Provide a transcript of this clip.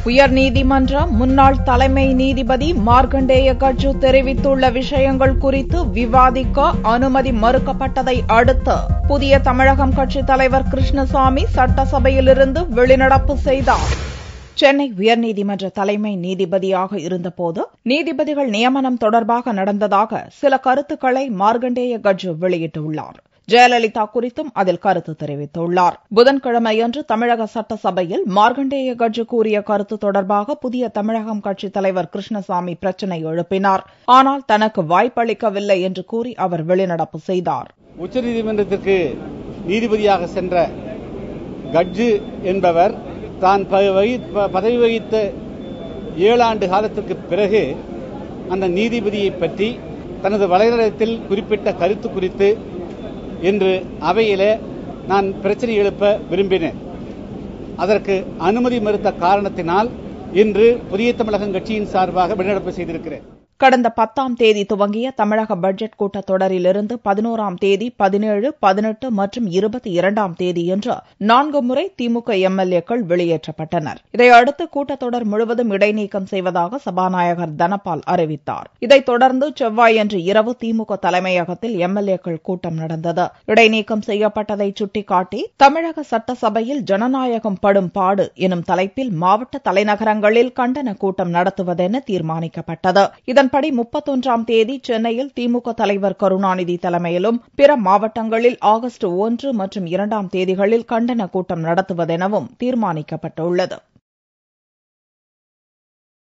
உயர்நீதிமன்ற முன்னாள் தலைமை நீதிபதி மார்க்கண்டேய கட்ஜு தெரிவித்துள்ள விஷயங்கள் குறித்து விவாதிக்க அனுமதி மறுக்கப்பட்டதை அடுத்து புதிய தமிழகம் கட்சித் தலைவர் கிருஷ்ணசாமி சட்டசபையிலிருந்து வெளிநடப்பு செய்தார். சென்னை உயர்நீதிமன்ற தலைமை நீதிபதியாக இருந்தபோது நீதிபதிகள் நியமனம் தொடர்பாக நடந்ததாக சில கருத்துக்களை மார்க்கண்டேய கட்ஜு வெளியிட்டுள்ளார். ஜெயலலிதா குறித்தும் அதில் கருத்து தெரிவித்துள்ளார். புதன்கிழமையன்று தமிழக சட்டசபையில் மார்க்கண்டேய கட்ஜு கூறிய கருத்து தொடர்பாக புதிய தமிழகம் கட்சித் தலைவர் கிருஷ்ணசாமி பிரச்சினை எழுப்பினார். ஆனால் தனக்கு வாய்ப்பளிக்கவில்லை என்று கூறி அவர் வெளிநடப்பு செய்தார். உச்சநீதிமன்றத்திற்கு நீதிபதியாக சென்ற கட்ஜு என்பவர் தான் பதவி வகித்த 7 ஆண்டு காலத்திற்கு பிறகு அந்த நீதிபதியை பற்றி தனது வலைதளத்தில் குறிப்பிட்ட கருத்து குறித்து இன்று அவையிலே நான் பிரச்சனை எழுப்ப விரும்பினேன். அதற்கு அனுமதி மறுத்த காரணத்தினால் இன்று புதிய தமிழகம் கட்சியின் சார்பாக வெளிநடப்பு செய்திருக்கிறேன். கடந்த 10ஆம் தேதி துவங்கிய தமிழக பட்ஜெட் கூட்டத்தொடரிலிருந்து 11ஆம் தேதி 17, 18 மற்றும் 22ஆம் தேதி என்று 4 முறை திமுக எம்எல்ஏக்கள் வெளியேற்றப்பட்டனர். இதையடுத்து கூட்டத்தொடர் முழுவதும் இடைநீக்கம் செய்வதாக சபாநாயகர் தனபால் அறிவித்தார். இதைத் தொடர்ந்து செவ்வாயன்று இரவு திமுக தலைமையகத்தில் எம்எல்ஏக்கள் கூட்டம் நடந்தது. இடைநீக்கம் செய்யப்பட்டதை சுட்டிக்காட்டி தமிழக சட்டசபையில் ஜனநாயகம் படும் பாடு எனும் தலைப்பில் மாவட்ட தலைநகரங்களில் கண்டன கூட்டம் நடத்துவதென தீர்மானிக்கப்பட்டது. இதன்படி 31ஆம் தேதி சென்னையில் திமுக தலைவர் கருணாநிதி தலைமையிலும் பிற மாவட்டங்களில் ஆகஸ்ட் 1 மற்றும் 2ஆம் தேதிகளில் கண்டன கூட்டம் நடத்துவதெனவும் தீர்மானிக்கப்பட்டுள்ளது.